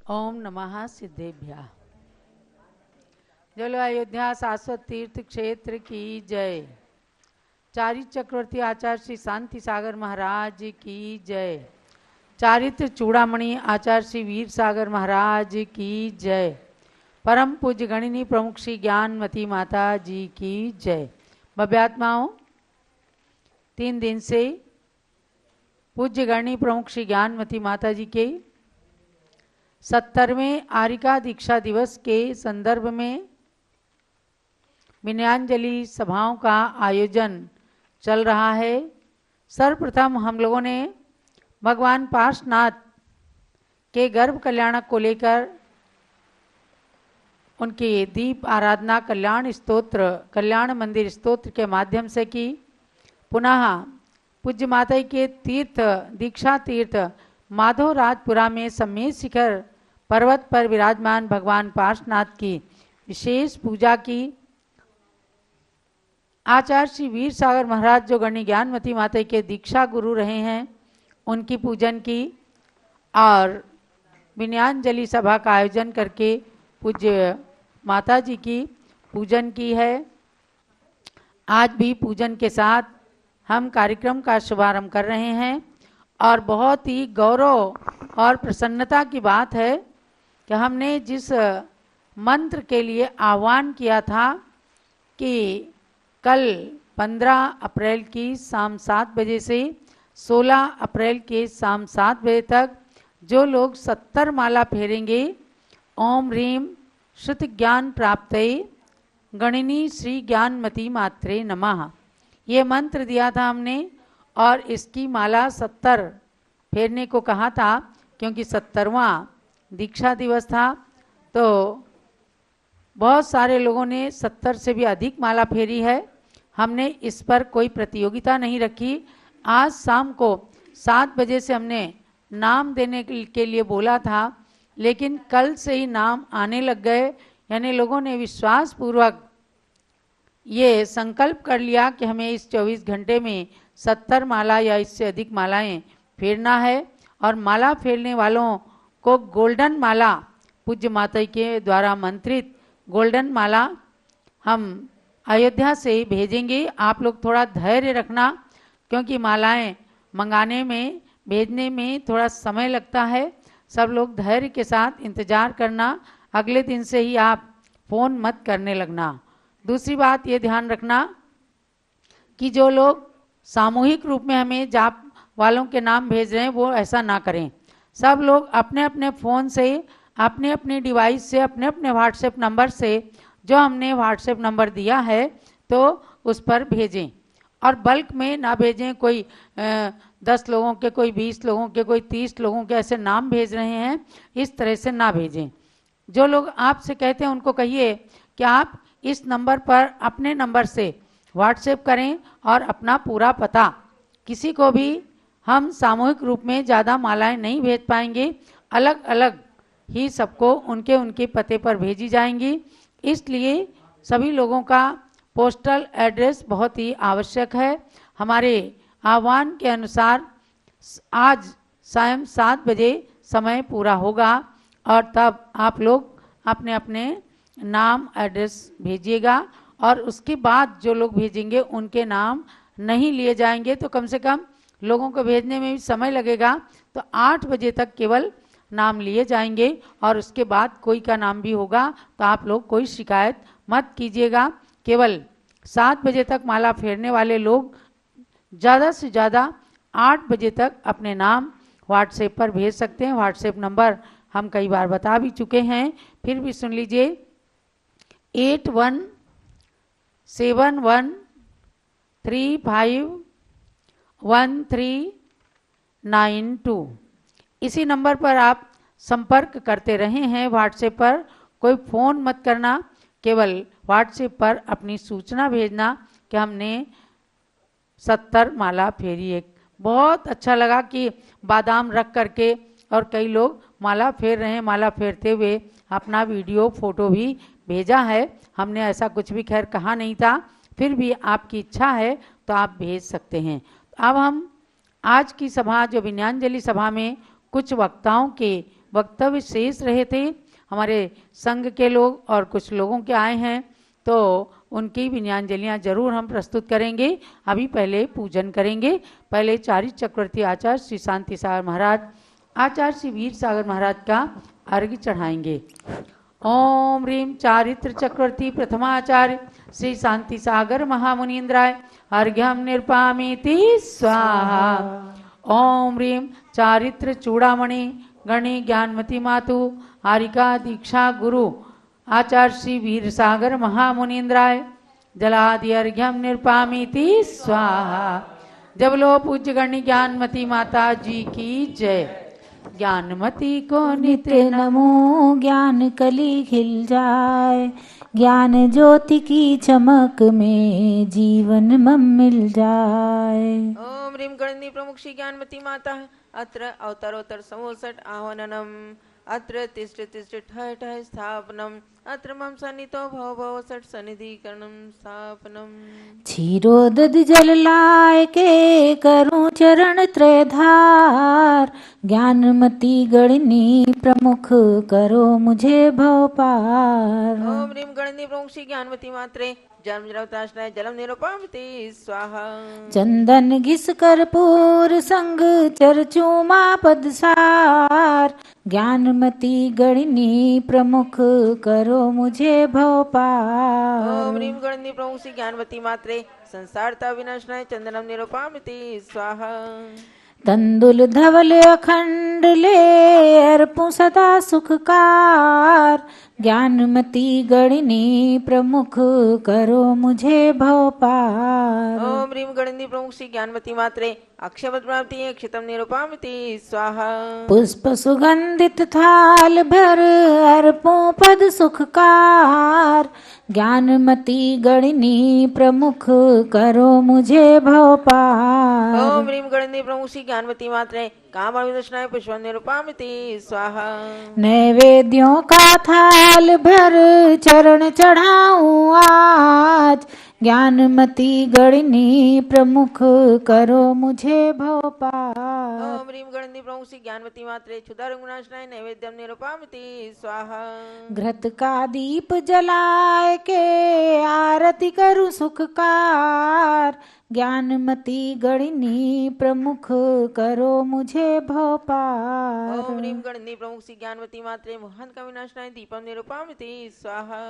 ओम नमः सिद्धेभ्यः। जलो अयोध्या शाश्वत तीर्थ क्षेत्र की जय। चारित्र चक्रवर्ती आचार्य श्री शांति सागर महाराज की जय। चारित्र चूड़ामणि आचार्य श्री वीर सागर महाराज की जय। परम पूज्य गणिनी प्रमुख श्री ज्ञानमती माता जी की जय। भव्यात्माओं, 3 दिन से पूज्य गणिनी प्रमुख श्री ज्ञानमती माता जी के 70वें आरिका दीक्षा दिवस के संदर्भ में विनयांजलि सभाओं का आयोजन चल रहा है। सर्वप्रथम हम लोगों ने भगवान पार्श्वनाथ के गर्भ कल्याणक को लेकर उनकी दीप आराधना कल्याण स्तोत्र, कल्याण मंदिर स्तोत्र के माध्यम से की। पुनः पूज्य माता के तीर्थ, दीक्षा तीर्थ माधवराजपुरा में सम्मेद शिखर पर्वत पर विराजमान भगवान पार्श्वनाथ की विशेष पूजा की। आचार्य श्री वीर सागर महाराज जो गणनी ज्ञानमती माता के दीक्षा गुरु रहे हैं, उनकी पूजन की और विनयांजलि सभा का आयोजन करके पूज्य माता जी की पूजन की है। आज भी पूजन के साथ हम कार्यक्रम का शुभारंभ कर रहे हैं और बहुत ही गौरव और प्रसन्नता की बात है कि हमने जिस मंत्र के लिए आह्वान किया था कि कल 15 अप्रैल की शाम 7 बजे से 16 अप्रैल के शाम 7 बजे तक जो लोग 70 माला फेरेंगे, ओम ह्रीम श्रुत ज्ञान प्राप्तये गणिनी श्री ज्ञानमती मात्रे नमः, ये मंत्र दिया था हमने और इसकी माला 70 फेरने को कहा था क्योंकि 70वां दीक्षा दिवस था। तो बहुत सारे लोगों ने 70 से भी अधिक माला फेरी है। हमने इस पर कोई प्रतियोगिता नहीं रखी। आज शाम को 7 बजे से हमने नाम देने के लिए बोला था, लेकिन कल से ही नाम आने लग गए। यानी लोगों ने विश्वास पूर्वक ये संकल्प कर लिया कि हमें इस 24 घंटे में 70 माला या इससे अधिक मालाएं फेरना है। और माला फेरने वालों को गोल्डन माला, पूज्य माता के द्वारा मंत्रित गोल्डन माला हम अयोध्या से भेजेंगे। आप लोग थोड़ा धैर्य रखना, क्योंकि मालाएं मंगाने में, भेजने में थोड़ा समय लगता है। सब लोग धैर्य के साथ इंतजार करना। अगले दिन से ही आप फ़ोन मत करने लगना। दूसरी बात ये ध्यान रखना कि जो लोग सामूहिक रूप में हमें जाप वालों के नाम भेज रहे हैं वो ऐसा ना करें। सब लोग अपने अपने फ़ोन से, अपने अपने डिवाइस से, अपने अपने व्हाट्सएप नंबर से, जो हमने व्हाट्सएप नंबर दिया है तो उस पर भेजें। और बल्क में ना भेजें। कोई 10 लोगों के, कोई 20 लोगों के, कोई 30 लोगों के ऐसे नाम भेज रहे हैं, इस तरह से ना भेजें। जो लोग आपसे कहते हैं उनको कहिए कि आप इस नंबर पर अपने नंबर से व्हाट्सएप करें और अपना पूरा पता। किसी को भी हम सामूहिक रूप में ज़्यादा मालाएं नहीं भेज पाएंगे, अलग अलग ही सबको उनके उनके पते पर भेजी जाएंगी। इसलिए सभी लोगों का पोस्टल एड्रेस बहुत ही आवश्यक है। हमारे आह्वान के अनुसार आज सायं 7 बजे समय पूरा होगा और तब आप लोग अपने अपने नाम एड्रेस भेजिएगा। और उसके बाद जो लोग भेजेंगे उनके नाम नहीं लिए जाएंगे, तो कम से कम लोगों को भेजने में भी समय लगेगा। तो 8 बजे तक केवल नाम लिए जाएंगे और उसके बाद कोई का नाम भी होगा तो आप लोग कोई शिकायत मत कीजिएगा। केवल 7 बजे तक माला फेरने वाले लोग ज़्यादा से ज़्यादा 8 बजे तक अपने नाम व्हाट्सएप पर भेज सकते हैं। व्हाट्सएप नंबर हम कई बार बता भी चुके हैं, फिर भी सुन लीजिए। 8171351392। इसी नंबर पर आप संपर्क करते रहे हैं। व्हाट्सएप पर कोई फ़ोन मत करना, केवल व्हाट्सएप पर अपनी सूचना भेजना कि हमने 70 माला फेरी। एक बहुत अच्छा लगा कि बादाम रख करके और कई लोग माला फेर रहे हैं, माला फेरते हुए अपना वीडियो फोटो भी भेजा है। हमने ऐसा कुछ भी खैर कहा नहीं था, फिर भी आपकी इच्छा है तो आप भेज सकते हैं। अब हम आज की सभा जो विनयांजलि सभा में कुछ वक्ताओं के वक्तव्य शेष रहे थे। हमारे संघ के लोग और कुछ लोगों के आए हैं, तो उनकी विनयांजलियाँ जरूर हम प्रस्तुत करेंगे। अभी पहले पूजन करेंगे। पहले चारित्र चक्रवर्ती आचार्य श्री शांति सागर महाराज, आचार्य श्री वीर सागर महाराज का अर्घ्य चढ़ाएंगे। ओम ह्रीम चारित्र चक्रवर्ती प्रथमाचार्य श्री शांति सागर महामुनीन्द्राय अर्घ्यम निर्पामीति स्वाहा। ओम ह्रीम चारित्र चूड़ामणि गणी ज्ञानमती मातु हारिका दीक्षा गुरु आचार्य श्री वीर सागर महामुनीन्द्राय जलादि अर्घ्यम निर्पामीति स्वाहा। जब लो पूज्य गणी ज्ञानमती माता जी की जय। ज्ञानमती को नित्य नमो, ज्ञान कली खिल जाए, ज्ञान ज्योति की चमक में जीवन मम मिल जाए। ओम ह्रीम गणनी प्रमुख श्री ज्ञानमती माता अत्र अवतारोत्तर समोसठ आह्वाननम अत्र तिष्ठ तिष्ठ ठय ठय स्थापनम अत्र मम सन्नितो भव भव सठ सन्निधिकरणम स्थापनम। क्षीरोदधि जल लाय के करूं चरण त्रयधार, ज्ञानमती गणनी प्रमुख करो मुझे भव पार। ओम ह्रीम गणनी प्रमुख श्री ज्ञानमती मात्रे जन्म जलवताश्रय जलम निरुपामति स्वाहा। चंदन घिस कर्पूर संग चरचूमा पदसार, ज्ञानमती गणनी प्रमुख करो मुझे भव पार। ओम ह्रीम गणनी प्रमुख श्री ज्ञानमती मात्रे संसारता विनाशनाय चंदनम निरुपामति स्वाहा। तंदुल धवल अखंड ले अर्पूं सदा सुखकार, ज्ञानमती गणनी प्रमुख करो मुझे भव पार। ओम ह्रीम गणनी प्रमुख श्री ज्ञानमती मात्रे अक्षयवत प्राप्ति अक्षितम निरुपामति स्वाहा। पुष्प सुगंधित थाल भर अर्पूं पद सुखकार, ज्ञानमती गणनी प्रमुख करो मुझे भव पार। ओम ह्रीम गणनी प्रमुख श्री ज्ञानमती मात्रे कामाविदर्शनाय पुष्पम निरुपामति स्वाहा। नैवेद्यों का थाल भर चरण चढ़ाऊं आज, ज्ञानमती गणनी प्रमुख करो मुझे भव पार। ओम ह्रीम गणनी प्रमुख श्री ज्ञानमती मात्रे क्षुधा रंगनाशनाय नैवेद्यम निरुपामति स्वाहा। घृत का दीप जलाए के आरती करूं सुखकार, ज्ञानमती गणनी प्रमुख करो मुझे भव पार। ओम ह्रीम गणनी प्रमुख श्री ज्ञानमती मात्रे मोहन का विनाशनाय दीपम निरुपामति स्वाहा।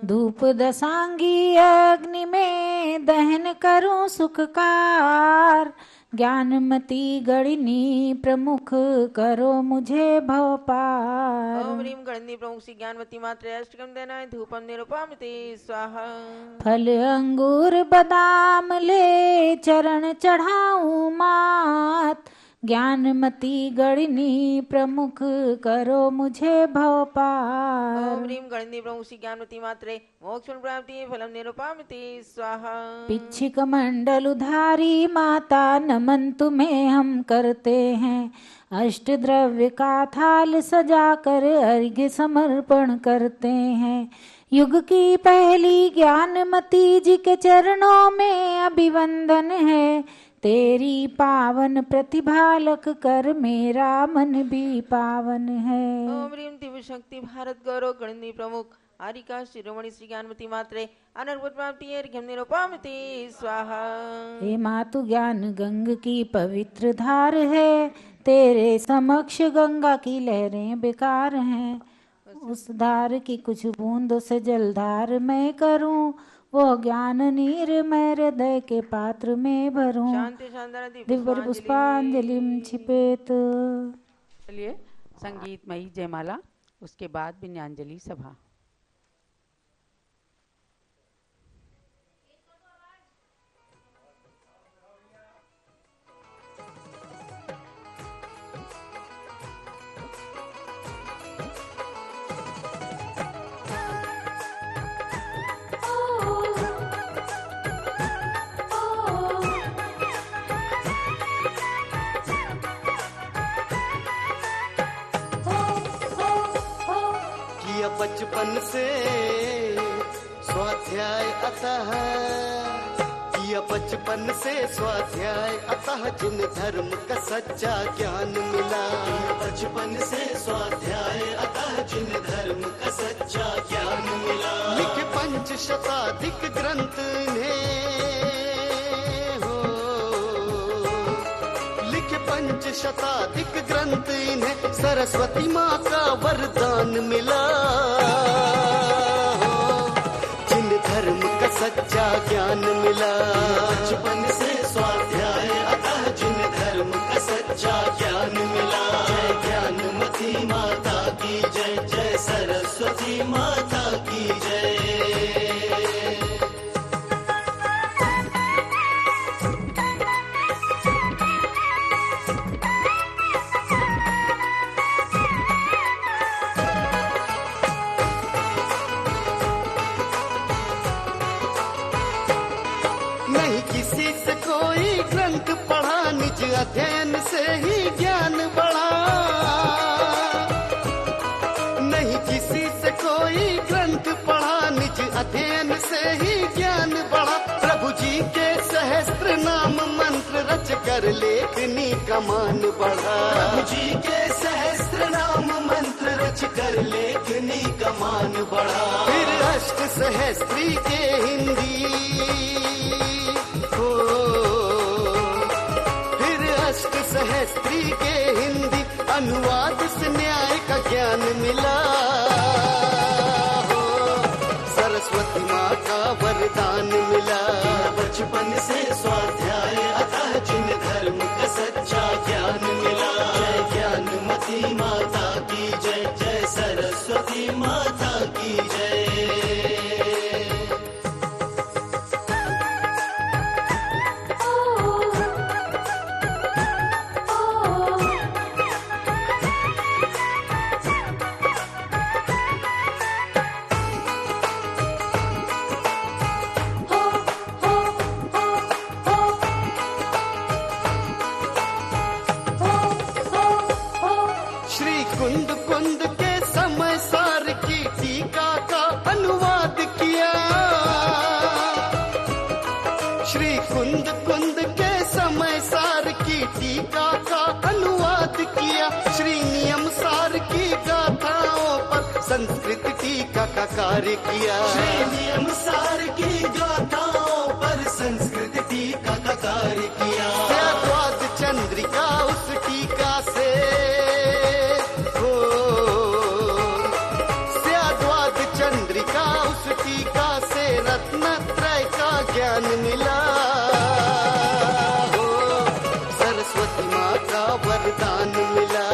धूप दसांगी अग्नि में दहन करूं सुखकार, ज्ञानमती गणनी प्रमुख करो मुझे भव पार। ओम ह्रीम गणनी प्रमुख श्री ज्ञानमती मात्रे अष्टकम देनाय धूपम निरुपामति स्वाहा। फल अंगूर बादाम ले चरण चढ़ाऊं मात, ज्ञानमती गणनी प्रमुख करो मुझे भव पार। ओम ह्रीम गणनी प्रमुख श्री ज्ञानमती मात्रे मोक्ष प्राप्ति फलम निरुपामति स्वाहा। पिच्छिक मंडल उधारी माता नमन तुम्हें हम करते हैं, अष्ट द्रव्य का थाल सजा कर अर्घ्य समर्पण करते हैं। युग की पहली ज्ञानमती जी के चरणों में अभिवंदन है, तेरी पावन प्रतिभा लख कर मेरा मन भी पावन है। ओम ह्रीम दिव्य शक्ति भारत गौरव गणनी प्रमुख हारिका शिरोमणि श्री ज्ञानमती मात्रे अनर्बुद प्राप्ति अर्घ्यम निरुपामति स्वाहा। हे मातु ज्ञान गंग की पवित्र धार है, तेरे समक्ष गंगा की लहरें बेकार हैं। उस धार की कुछ बूंदों से जलधार मैं करूं, वो ज्ञान नीर मैं हृदय के पात्र में भरूं। शांति शांति दिव्य पुष्पांजलि छिपेत। चलिए संगीतमयी जयमाला, उसके बाद विनयांजलि सभा। बचपन से स्वाध्याय अतः किया बचपन से स्वाध्याय, अतः जिन धर्म का सच्चा ज्ञान मिला। बचपन से स्वाध्याय, अतः जिन धर्म का सच्चा ज्ञान मिला। लिखे 5 शताधिक ग्रंथ ने हो, लिखे 5 शताधिक ग्रंथ इन्हें सरस्वती माँ का वरदान मिला। जिन धर्म का सच्चा ज्ञान मिला। बचपन से स्वाध्याय, अतः जिन धर्म का सच्चा ज्ञान मिला। जय ज्ञानमती माता की जय, जय सरस्वती माता की जय। नहीं किसी से कोई ग्रंथ पढ़ा, निज अध्ययन से ही ज्ञान बढ़ा। नहीं किसी से कोई ग्रंथ पढ़ा, निज अध्ययन से ही ज्ञान बढ़ा। प्रभु जी के सहस्त्र नाम मंत्र रच कर लेखनी का मान बढ़ा। प्रभु जी के सहस्त्र नाम मंत्र रच कर लेखनी का मान बढ़ा। फिर अष्ट सहस्त्री के हिंदी हो, फिर अष्ट सहस्त्री के हिंदी अनुवाद से न्याय का ज्ञान मिला। हो, सरस्वती माँ का वरदान मिला। बचपन से स्वाध्याय, अतः जिन धर्म का सच्चा ज्ञान मिला। जय ज्ञानमती माता की जय, जय सरस्वती माता की जय। श्री कुंद कुंद के समय सार की टीका का अनुवाद किया। श्री कुंद कुंद के समय सार की टीका का अनुवाद किया। श्री नियम सार की गाथाओं पर संस्कृत टीका का कार्य किया। श्री नियम सार की गाथाओं पर संस्कृत टीका का कार्य किया। द्वाद चंद्रिका उस टीका से हो, द्वाद चंद्रिका उस टीका से रत्नत्रय का ज्ञान मिला। हो, सरस्वती माँ का वरदान मिला।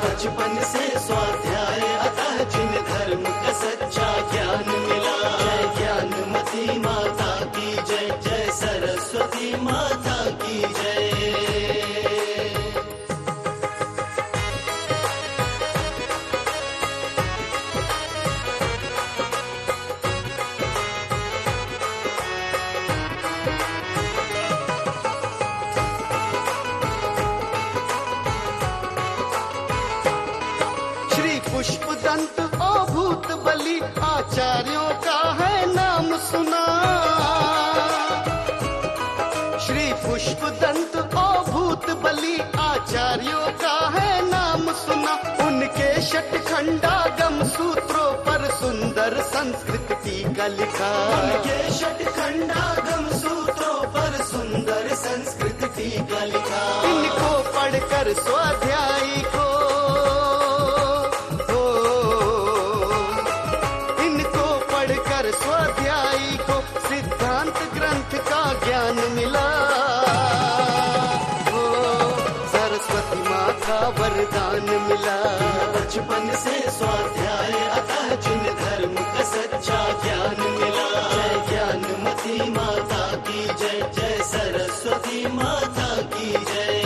बचपन से स्वाध्याय, अतः जिन धर्म का सच्चा ज्ञान मिला। जय ज्ञानमती माता की जय, जय सरस्वती माता की जय। श्री पुष्पदंत ओ भूत बलि आचार्यों का है नाम सुना। श्री पुष्पदंत ओ भूत बलि आचार्यों का है नाम सुना। उनके षटखंडागम सूत्रों पर सुंदर संस्कृत टीका लिखा। उनके षटखंडागम सूत्रों पर सुंदर संस्कृत टीका लिखा। इनको पढ़कर स्वाध्यायी को हो, इनको पढ़कर स्वाध्यायी को सिद्धांत ग्रंथ का ज्ञान मिला। हो, सरस्वती माँ का वरदान मिला। बचपन से स्वाध्याय, अतः जिन धर्म का सच्चा ज्ञान मिला। जय ज्ञानमती माता की जय, जय सरस्वती माता की जय।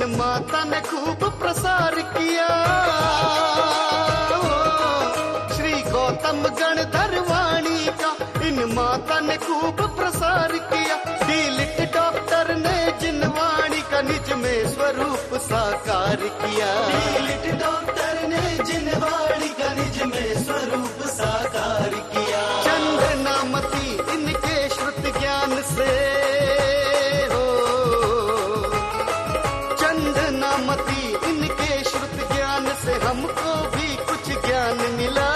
इन माता ने खूब प्रसार किया। श्री गौतम गणधर वाणी का इन माता ने खूब प्रसार किया। डीलिट डॉक्टर ने जिन वाणी का निज में स्वरूप साकार किया। डीलिट डॉक्टर ने जिन वाणी का निज में स्वरूप साकार किया। चंद्रनामती इनके श्रुत ज्ञान से हो, चंद्रनामती इनके श्रुत ज्ञान से हमको भी कुछ ज्ञान मिला।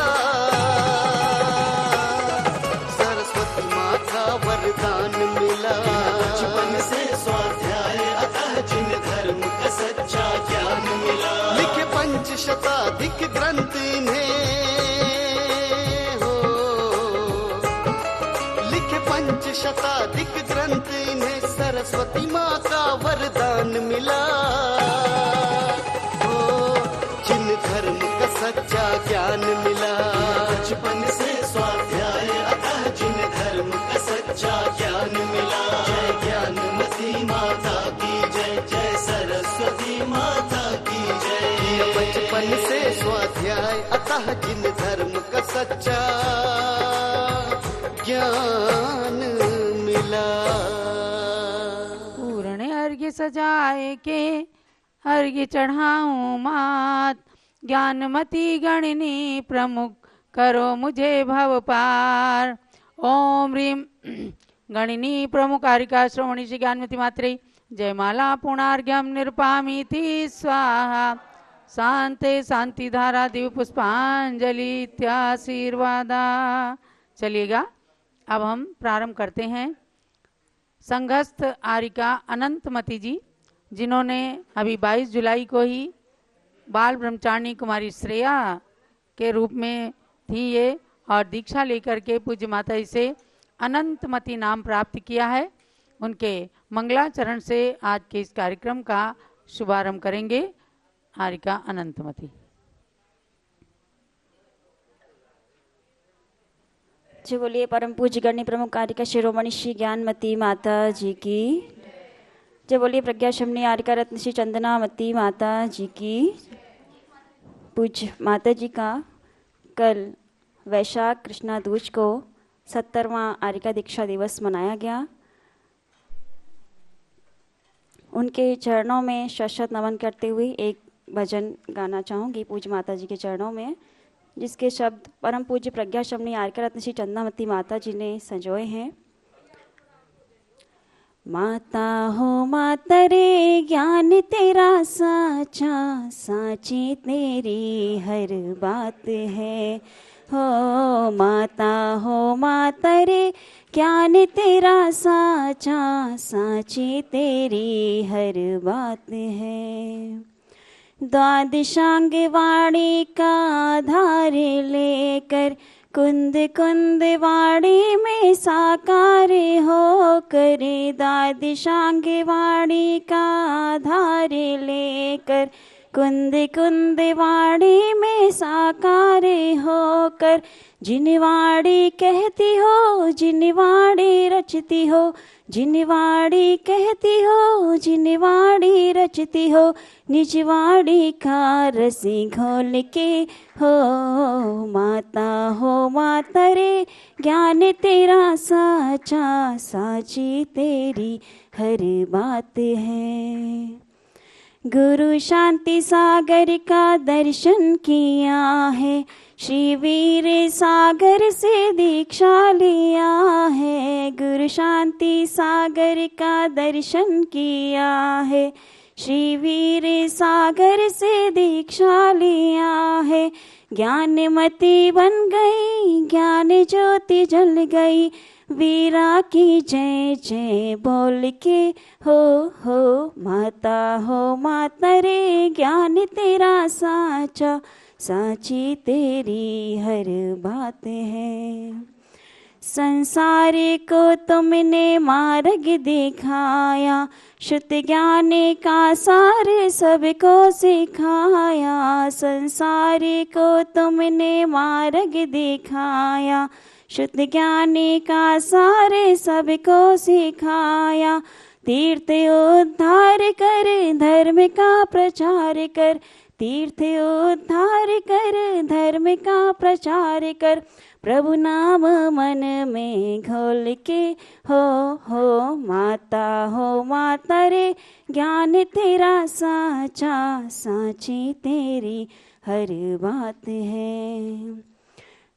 सरस्वती माँ का वरदान मिला। बचपन से स्वाध्याय अतः जिन धर्म का सच्चा ज्ञान मिला। लिखे 5 शताधिक ग्रंथ इन्हें हो, लिखे 5 शताधिक ग्रंथ इन्हें सरस्वती माँ का वरदान मिला। हो, जिन धर्म का सच्चा ज्ञान मिला। बचपन से स्वाध्याय अतः जिन धर्म का सच्चा ज्ञान मिला। जय ज्ञानमती माता की जय, जय सरस्वती माता की जय। बचपन से स्वाध्याय अतः जिन धर्म का सच्चा ज्ञान मिला। पूर्ण अर्घ्य सजाए के अर्घ्य चढ़ाऊं मात, ज्ञानमती गणिनी प्रमुख करो मुझे भव पार। ओम ह्रीम गणिनी प्रमुख कारिका श्रवणी श्री ज्ञानमती मात्रे जयमाला पुणार्घ्यम निरुपामीति स्वाहा। शांते शांति धारा दिव्य पुष्पांजलि इत्याशीर्वादा। चलिएगा, अब हम प्रारंभ करते हैं। संघस्थ आरिका अनंतमती जी, जिन्होंने अभी 22 जुलाई को ही बाल ब्रह्मचारिणी कुमारी श्रेया के रूप में थी ये, और दीक्षा लेकर के पूज्य माता से अनंतमती नाम प्राप्त किया है। उनके मंगलाचरण से आज के इस कार्यक्रम का शुभारंभ करेंगे आरिका अनंतमती। जो बोलिए परम पूज्य गण्य प्रमुख आरिका शिरोमणि श्री ज्ञानमती माता जी की। जो बोलिए प्रज्ञा शमनी आरिका रत्न श्री चंदनामती माता जी की। पूज्य माता जी का कल वैशाख कृष्णा दूज को 70वां आरिका दीक्षा दिवस मनाया गया। उनके चरणों में शत नमन करते हुए एक भजन गाना चाहूँगी पूज्य माता जी के चरणों में, जिसके शब्द परम पूज्य प्रज्ञा शमनी आरिका रत्न श्री चंदनामती माता जी ने संजोए हैं। माता हो माता रे ज्ञान तेरा साचा, साची तेरी हर बात है। हो माता रे ज्ञान तेरा साचा, साची तेरी हर बात है। द्वादशांग वाणी का आधार लेकर कुंद कुंद वाणी में साकार हो करे। द्वादशांग वाणी का आधार लेकर कुंद कुंद वाणी में साकार होकर जिनवाड़ी कहती हो, जिनवाड़ी रचती हो, जिनवाड़ी कहती हो, जिनवाड़ी रचती हो, निजवाड़ी का रसी घोल के हो माता रे ज्ञान तेरा साचा, साची तेरी हर बात है। गुरु शांति सागर का दर्शन किया है, श्री वीर सागर से दीक्षा लिया है। गुरु शांति सागर का दर्शन किया है, श्री वीर सागर से दीक्षा लिया है। ज्ञानमती बन गई, ज्ञान ज्योति जल गई, वीरा की जय जय बोल के हो माता रे ज्ञान तेरा साचा, साची तेरी हर बात है। संसार को तुमने मार्ग दिखाया, शुद्ध ज्ञान का सार सबको सिखाया। संसार को तुमने मार्ग दिखाया, शुद्ध ज्ञान का सार सबको सिखाया। तीर्थ उद्धार कर धर्म का प्रचार कर, तीर्थ उद्धार कर धर्म का प्रचार कर, प्रभु नाम मन में घोल के हो माता रे, ज्ञान तेरा साचा साची तेरी हर बात है।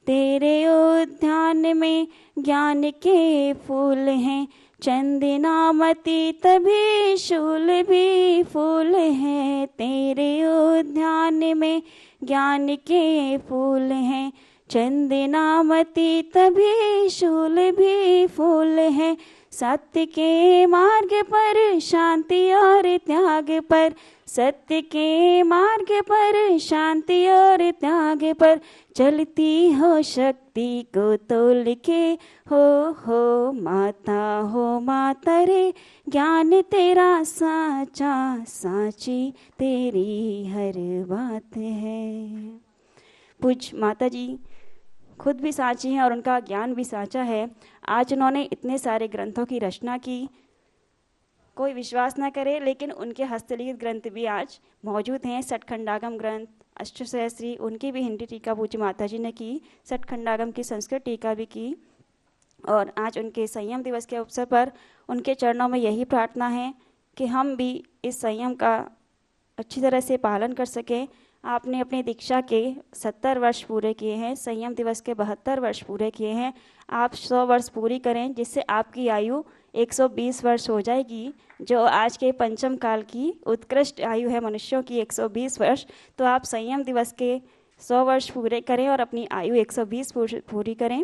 तेरे उद्यान में ज्ञान के फूल हैं, चंदनामती तभी शूल भी फूल है। तेरे उद्यान में ज्ञान के फूल हैं, चंदनामती तभी शूल भी फूल है। सत्य के मार्ग पर शांति और त्याग पर, सत्य के मार्ग पर शांति और त्याग पर, चलती हो शक्ति को तोल के हो माता रे, ज्ञान तेरा साचा साची तेरी हर बात है। पूज माता जी खुद भी साची हैं और उनका ज्ञान भी साचा है। आज उन्होंने इतने सारे ग्रंथों की रचना की, कोई विश्वास ना करे, लेकिन उनके हस्तलिखित ग्रंथ भी आज मौजूद हैं। सठखंडागम ग्रंथ, अष्टसहस्री, उनकी भी हिंदी टीका पूज्य माता जी ने की, सठखंडागम की संस्कृत टीका भी की। और आज उनके संयम दिवस के अवसर पर उनके चरणों में यही प्रार्थना है कि हम भी इस संयम का अच्छी तरह से पालन कर सकें। आपने अपनी दीक्षा के 70 वर्ष पूरे किए हैं, संयम दिवस के 72 वर्ष पूरे किए हैं। आप 100 वर्ष पूरी करें, जिससे आपकी आयु 120 वर्ष हो जाएगी, जो आज के पंचम काल की उत्कृष्ट आयु है मनुष्यों की 120 वर्ष। तो आप संयम दिवस के 100 वर्ष पूरे करें और अपनी आयु 120 पूरी करें,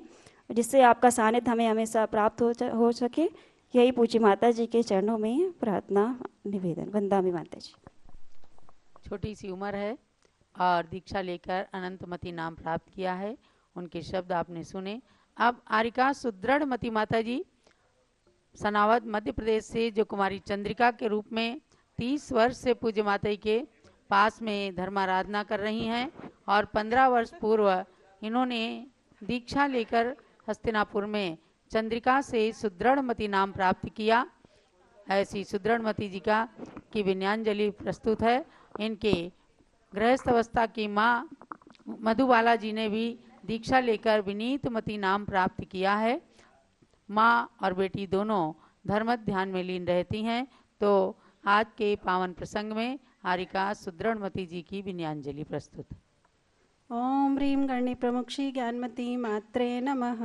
जिससे आपका सानिध्य हमें हमेशा प्राप्त हो सके। यही पूज्य माता जी के चरणों में प्रार्थना निवेदन। वंदामि माता जी। छोटी सी उम्र है और दीक्षा लेकर अनंतमती नाम प्राप्त किया है, उनके शब्द आपने सुने। अब आरिका सुदृढ़ मती माता जी सनावद मध्य प्रदेश से, जो कुमारी चंद्रिका के रूप में 30 वर्ष से पूज्य माता जी के पास में धर्माराधना कर रही हैं और 15 वर्ष पूर्व इन्होंने दीक्षा लेकर हस्तिनापुर में चंद्रिका से सुदृढ़मती नाम प्राप्त किया। ऐसी सुदृढ़मती जी का की विनयांजलि प्रस्तुत है। इनके गृहस्थ अवस्था की माँ मधुबाला जी ने भी दीक्षा लेकर विनीतमती नाम प्राप्त किया है। माँ और बेटी दोनों धर्म ध्यान में लीन रहती हैं। तो आज के पावन प्रसंग में आरिका सुदृढ़मती जी की विनयांजलि प्रस्तुत। ओम ह्रीं गणी प्रमुक्षी ज्ञानमती मात्रे नमः।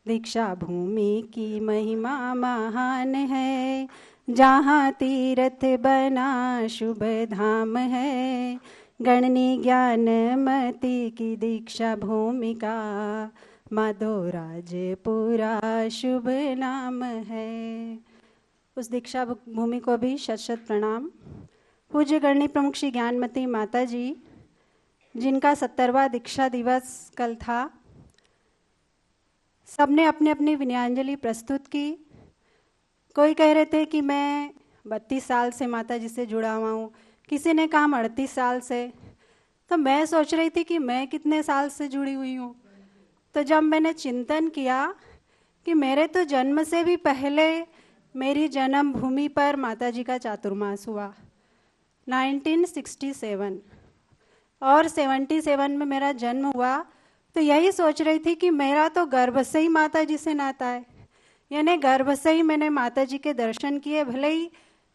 दीक्षा भूमि की महिमा महान है, जहाँ तीर्थ बना शुभ धाम है। गणनी ज्ञानमती की दीक्षा भूमिका, माधोराजपुरा शुभ नाम है। उस दीक्षा भूमि को भी शत शत प्रणाम। पूज्य गणनी प्रमुख श्री ज्ञानमती माता जी, जिनका 70वां दीक्षा दिवस कल था, सबने अपनी अपनी विनयांजलि प्रस्तुत की। कोई कह रहे थे कि मैं 32 साल से माता जी से जुड़ा हुआ हूँ, किसी ने कहा 38 साल से। तो मैं सोच रही थी कि मैं कितने साल से जुड़ी हुई हूँ। तो जब मैंने चिंतन किया कि मेरे तो जन्म से भी पहले मेरी जन्म भूमि पर माता जी का चातुर्मास हुआ 1967 और 77 में मेरा जन्म हुआ। तो यही सोच रही थी कि मेरा तो गर्भ से ही माता जी से नाता है, यानी गर्भ से ही मैंने माता जी के दर्शन किए। भले ही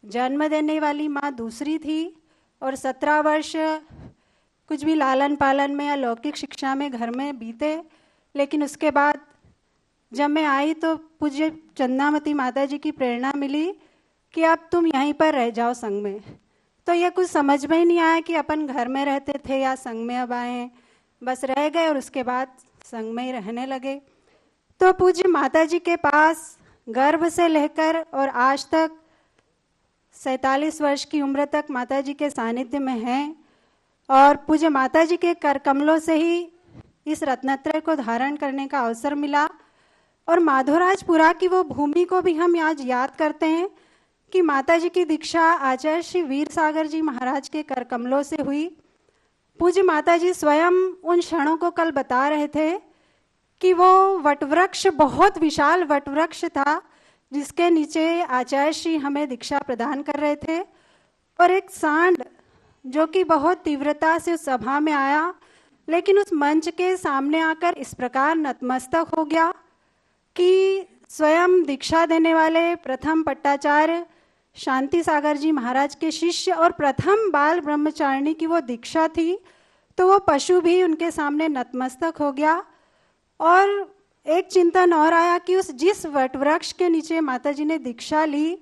जन्म देने वाली माँ दूसरी थी और 17 वर्ष कुछ भी लालन पालन में या लौकिक शिक्षा में घर में बीते, लेकिन उसके बाद जब मैं आई तो पूज्य चंदामती माता जी की प्रेरणा मिली कि अब तुम यहीं पर रह जाओ संघ में। तो ये कुछ समझ में ही नहीं आया कि अपन घर में रहते थे या संघ में अब आए, बस रह गए और उसके बाद संघ में ही रहने लगे। तो पूज्य माता जी के पास गर्भ से लेकर और आज तक 47 वर्ष की उम्र तक माता जी के सानिध्य में हैं और पूज्य माता जी के कर कमलों से ही इस रत्नत्रय को धारण करने का अवसर मिला। और माधोराजपुरा की वो भूमि को भी हम आज याद करते हैं कि माता जी की दीक्षा आचार्य श्री वीर सागर जी महाराज के कर कमलों से हुई। पूज्य माता जी स्वयं उन क्षणों को कल बता रहे थे कि वो वटवृक्ष बहुत विशाल वटवृक्ष था जिसके नीचे आचार्य श्री हमें दीक्षा प्रदान कर रहे थे, और एक सांड जो कि बहुत तीव्रता से उस सभा में आया, लेकिन उस मंच के सामने आकर इस प्रकार नतमस्तक हो गया कि स्वयं दीक्षा देने वाले प्रथम पट्टाचार्य शांति सागर जी महाराज के शिष्य और प्रथम बाल ब्रह्मचारिणी की वो दीक्षा थी, तो वो पशु भी उनके सामने नतमस्तक हो गया। और एक चिंतन और आया कि उस जिस वटवृक्ष के नीचे माताजी ने दीक्षा ली,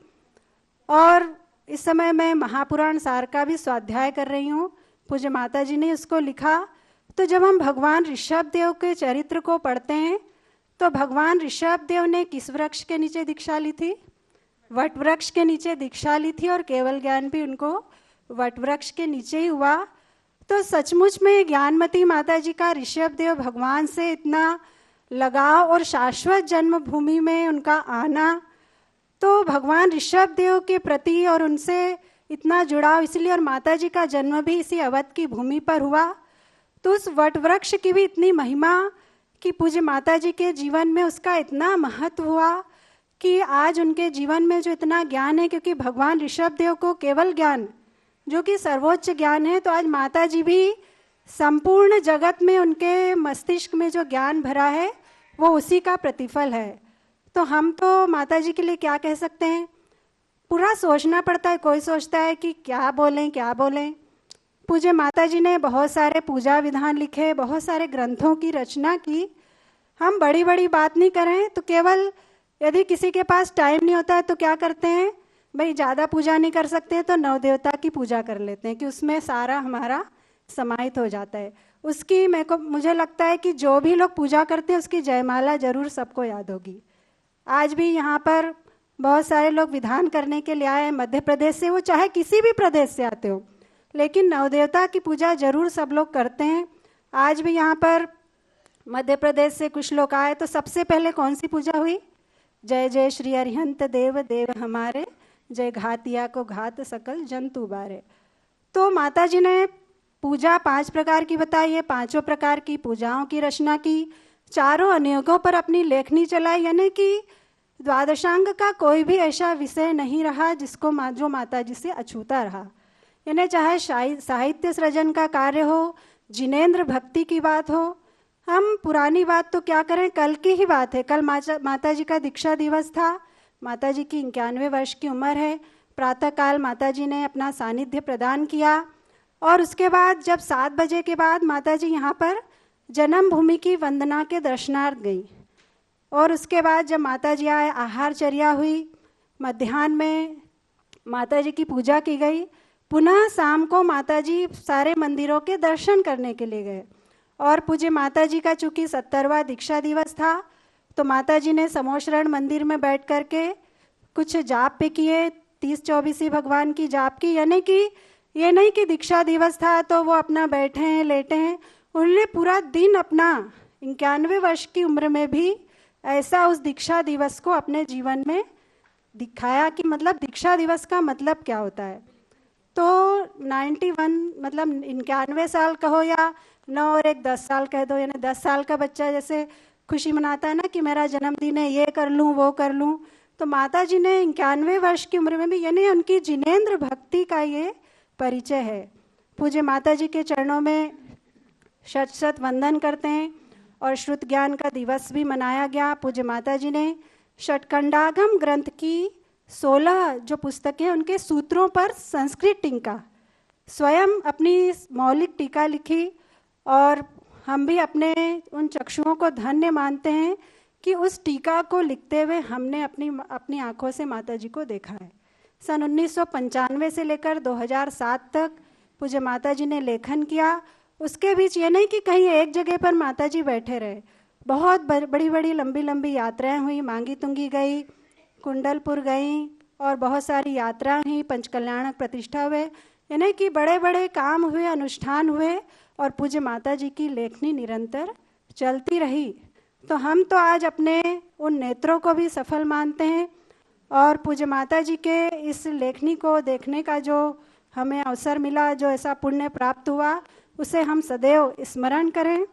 और इस समय मैं महापुराण सार का भी स्वाध्याय कर रही हूँ, पूज्य माताजी ने उसको लिखा। तो जब हम भगवान ऋषभ देव के चरित्र को पढ़ते हैं तो भगवान ऋषभ देव ने किस वृक्ष के नीचे दीक्षा ली थी? वट वृक्ष के नीचे दीक्षा ली थी, और केवल ज्ञान भी उनको वट वृक्ष के नीचे ही हुआ। तो सचमुच में ज्ञानमती माता जी का ऋषभ देव भगवान से इतना लगाव और शाश्वत जन्मभूमि में उनका आना, तो भगवान ऋषभ देव के प्रति और उनसे इतना जुड़ाव, इसलिए और माता जी का जन्म भी इसी अवध की भूमि पर हुआ। तो उस वट वृक्ष की भी इतनी महिमा कि पूज्य माता जी के जीवन में उसका इतना महत्व हुआ कि आज उनके जीवन में जो इतना ज्ञान है, क्योंकि भगवान ऋषभ देव को केवल ज्ञान जो कि सर्वोच्च ज्ञान है, तो आज माता जी भी संपूर्ण जगत में उनके मस्तिष्क में जो ज्ञान भरा है वो उसी का प्रतिफल है। तो हम तो माता जी के लिए क्या कह सकते हैं, पूरा सोचना पड़ता है। कोई सोचता है कि क्या बोलें क्या बोलें। पूज्य माता जी ने बहुत सारे पूजा विधान लिखे, बहुत सारे ग्रंथों की रचना की। हम बड़ी बड़ी बात नहीं करें तो केवल यदि किसी के पास टाइम नहीं होता है तो क्या करते हैं, भाई ज़्यादा पूजा नहीं कर सकते हैं तो नवदेवता की पूजा कर लेते हैं कि उसमें सारा हमारा समाहित हो जाता है। उसकी मुझे लगता है कि जो भी लोग पूजा करते हैं उसकी जयमाला जरूर सबको याद होगी। आज भी यहाँ पर बहुत सारे लोग विधान करने के लिए आए हैं मध्य प्रदेश से, वो चाहे किसी भी प्रदेश से आते हो, लेकिन नवदेवता की पूजा जरूर सब लोग करते हैं। आज भी यहाँ पर मध्य प्रदेश से कुछ लोग आए तो सबसे पहले कौन सी पूजा हुई? जय जय श्री अरिहंत देव देव हमारे, जय घातिया को घात सकल जंतु बारे। तो माता जी ने पूजा 5 प्रकार की बताई है, 5 प्रकार की पूजाओं की रचना की, चारों अनियोगों पर अपनी लेखनी चलाई, यानी कि द्वादशांग का कोई भी ऐसा विषय नहीं रहा जिसको जो माता जी से अछूता रहा। यानी चाहे साहित्य सृजन का कार्य हो, जिनेंद्र भक्ति की बात हो, हम पुरानी बात तो क्या करें, कल की ही बात है। कल माता जी का दीक्षा दिवस था। माता जी की 91 वर्ष की उम्र है। प्रातःकाल माता जी ने अपना सानिध्य प्रदान किया, और उसके बाद जब 7 बजे के बाद माता जी यहाँ पर जन्मभूमि की वंदना के दर्शनार्थ गई, और उसके बाद जब माता जी आए आहारचर्या हुई, मध्याह्न में माता जी की पूजा की गई, पुनः शाम को माता जी सारे मंदिरों के दर्शन करने के लिए गए। और पूज्य माता जी का चूँकि 70वां दीक्षा दिवस था तो माता जी ने समोशरण मंदिर में बैठ कर के कुछ जाप पे किए, 30-24 भगवान की जाप की। यानी कि ये नहीं कि दीक्षा दिवस था तो वो अपना बैठे हैं लेटे हैं, उन्होंने पूरा दिन अपना 91 वर्ष की उम्र में भी ऐसा उस दीक्षा दिवस को अपने जीवन में दिखाया कि मतलब दीक्षा दिवस का मतलब क्या होता है। तो 91 मतलब 91 साल कहो या 9 और 1 10 साल कह दो, यानी 10 साल का बच्चा जैसे खुशी मनाता है ना कि मेरा जन्मदिन है, ये कर लूँ वो कर लूँ, तो माता जी ने 91 वर्ष की उम्र में भी, यानी उनकी जिनेंद्र भक्ति का ये परिचय है। पूज्य माता जी के चरणों में शत वंदन करते हैं। और श्रुत ज्ञान का दिवस भी मनाया गया। पूज्य माता जी ने षटखंडागम ग्रंथ की 16 जो पुस्तकें उनके सूत्रों पर संस्कृत टीका, स्वयं अपनी मौलिक टीका लिखी, और हम भी अपने उन चक्षुओं को धन्य मानते हैं कि उस टीका को लिखते हुए हमने अपनी आंखों से माता जी को देखा है। सन 1995 से लेकर 2007 तक पूज्य माता जी ने लेखन किया। उसके बीच ये नहीं कि कहीं एक जगह पर माता जी बैठे रहे, बहुत बड़ी बड़ी लंबी लंबी यात्राएं हुई। मांगी तुंगी गई, कुंडलपुर गई, और बहुत सारी यात्राएं हुई, पंचकल्याणक प्रतिष्ठा हुए, यानी कि बड़े बड़े काम हुए, अनुष्ठान हुए, और पूज्य माता जी की लेखनी निरंतर चलती रही। तो हम तो आज अपने उन नेत्रों को भी सफल मानते हैं, और पूज्य माता जी के इस लेखनी को देखने का जो हमें अवसर मिला, जो ऐसा पुण्य प्राप्त हुआ, उसे हम सदैव स्मरण करें।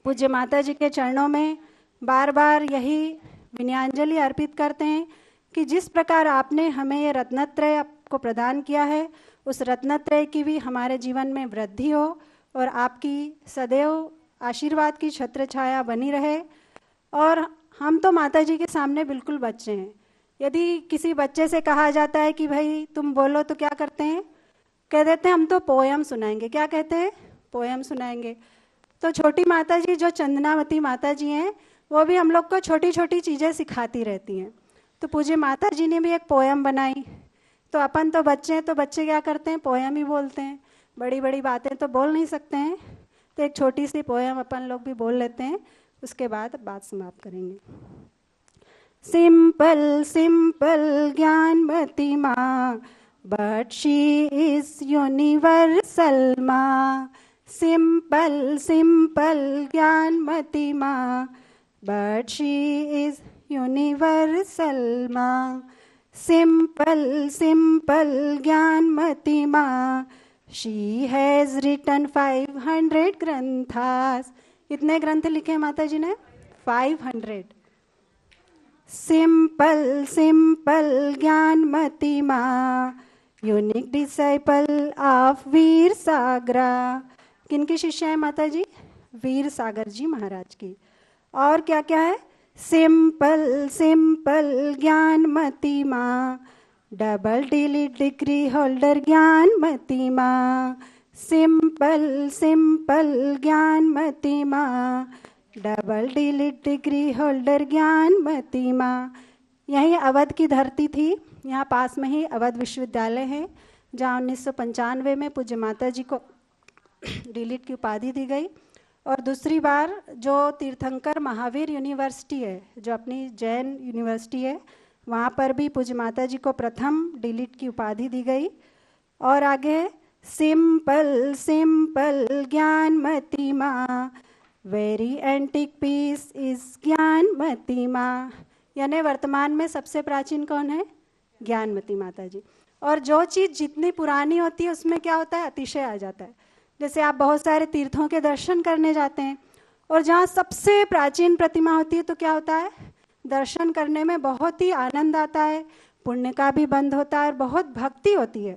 पूज्य माता जी के चरणों में बार बार यही विनयांजलि अर्पित करते हैं कि जिस प्रकार आपने हमें ये रत्नत्रय को प्रदान किया है, उस रत्नत्रय की भी हमारे जीवन में वृद्धि हो और आपकी सदैव आशीर्वाद की छत्र छाया बनी रहे। और हम तो माता जी के सामने बिल्कुल बच्चे हैं। यदि किसी बच्चे से कहा जाता है कि भाई तुम बोलो, तो क्या करते हैं? कह देते हैं हम तो पोयम सुनाएंगे। क्या कहते हैं? पोयम सुनाएंगे। तो छोटी माता जी जो चंदनावती माता जी हैं, वो भी हम लोग को छोटी छोटी चीज़ें सिखाती रहती हैं। तो पूज्य माता जी ने भी एक पोयम बनाई। तो अपन तो बच्चे हैं, तो बच्चे क्या करते हैं? पोयम ही बोलते हैं, बड़ी बड़ी बातें तो बोल नहीं सकते हैं। तो एक छोटी सी पोयम अपन लोग भी बोल लेते हैं, उसके बाद बात समाप्त करेंगे। सिंपल सिंपल ज्ञानमती माँ, बट शी इज यूनिवर्सल माँ। सिंपल सिंपल ज्ञानमती माँ, बट शी इज यूनिवर्सल माँ। सिंपल सिंपल ज्ञानमती माँ, शी हैज रिटन 500 ग्रंथास। कितने ग्रंथ लिखे माता जी ने? 500। सिंपल सिंपल ज्ञानमती माँ, यूनिक डिसाइपल ऑफ वीर सागरा। किनकी शिष्या है माता जी? वीर सागर जी महाराज की। और क्या क्या है? सिंपल सिंपल ज्ञानमती माँ, double delete degree holder Gyanmati माँ। सिंपल सिंपल ज्ञानमती माँ, double delete degree holder Gyanmati माँ। यही अवध की धरती थी। यहाँ पास में ही अवध विश्वविद्यालय है, जहाँ 1995 में पूज्य माता जी को डिलीट की उपाधि दी गई। और दूसरी बार जो तीर्थंकर महावीर यूनिवर्सिटी है, जो अपनी जैन यूनिवर्सिटी है, वहाँ पर भी पूज्य माता जी को प्रथम डिलीट की उपाधि दी गई। और आगे सिंपल सिंपल ज्ञानमती माँ, very antique piece is Gyanmati माँ। यानी वर्तमान में सबसे प्राचीन कौन है? ज्ञानमती माता जी। और जो चीज़ जितनी पुरानी होती है उसमें क्या होता है? अतिशय आ जाता है। जैसे आप बहुत सारे तीर्थों के दर्शन करने जाते हैं और जहाँ सबसे प्राचीन प्रतिमा होती है, तो क्या होता है? दर्शन करने में बहुत ही आनंद आता है, पुण्य का भी बंध होता है और बहुत भक्ति होती है।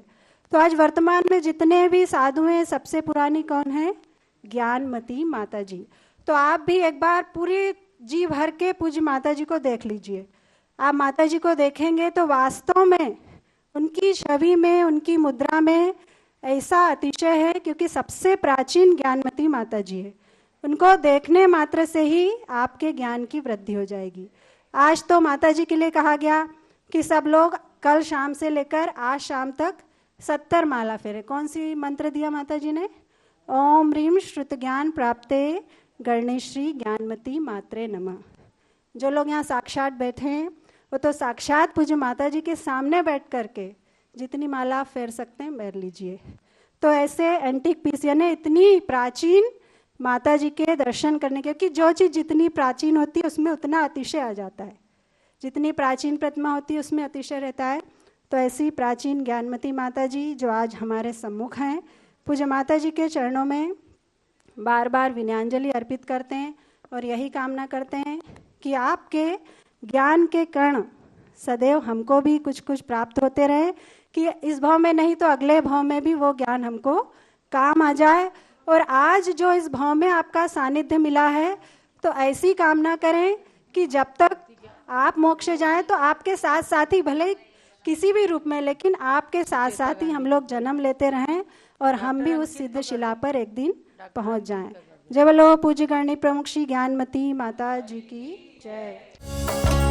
तो आज वर्तमान में जितने भी साधु हैं, सबसे पुरानी कौन है? ज्ञानमती माता जी। तो आप भी एक बार पूरी जी भर के पूज्य माता जी को देख लीजिए। आप माता जी को देखेंगे तो वास्तव में उनकी छवि में, उनकी मुद्रा में ऐसा अतिशय है, क्योंकि सबसे प्राचीन ज्ञानमती माता जी है। उनको देखने मात्र से ही आपके ज्ञान की वृद्धि हो जाएगी। आज तो माता जी के लिए कहा गया कि सब लोग कल शाम से लेकर आज शाम तक 70 माला फेरे। कौन सी मंत्र दिया माता जी ने? ओम ह्रीम श्रुत ज्ञान प्राप्ते गणेश्री ज्ञानमती मात्रे नमः। जो लोग यहाँ साक्षात बैठे हैं, वो तो साक्षात पूज्य माता जी के सामने बैठ करके जितनी माला आप फेर सकते हैं फेर लीजिए। तो ऐसे एंटिक पीस, यानी इतनी प्राचीन माता जी के दर्शन करने के, क्योंकि जो चीज़ जितनी प्राचीन होती है उसमें उतना अतिशय आ जाता है। जितनी प्राचीन प्रतिमा होती है उसमें अतिशय रहता है। तो ऐसी प्राचीन ज्ञानमती माता जी जो आज हमारे सम्मुख हैं, पूज्य माता जी के चरणों में बार बार विनयांजलि अर्पित करते हैं और यही कामना करते हैं कि आपके ज्ञान के कण सदैव हमको भी कुछ कुछ प्राप्त होते रहे, कि इस भाव में नहीं तो अगले भाव में भी वो ज्ञान हमको काम आ जाए। और आज जो इस भाव में आपका सानिध्य मिला है, तो ऐसी कामना करें कि जब तक आप मोक्ष जाएं तो आपके साथ साथ ही, भले किसी भी रूप में, लेकिन आपके साथ साथ ही हम लोग जन्म लेते रहें और हम भी उस सिद्ध शिला पर एक दिन पहुंच जाएं। जय बोलो पूज्य गणी प्रमुख श्री ज्ञानमती माता जी की जय।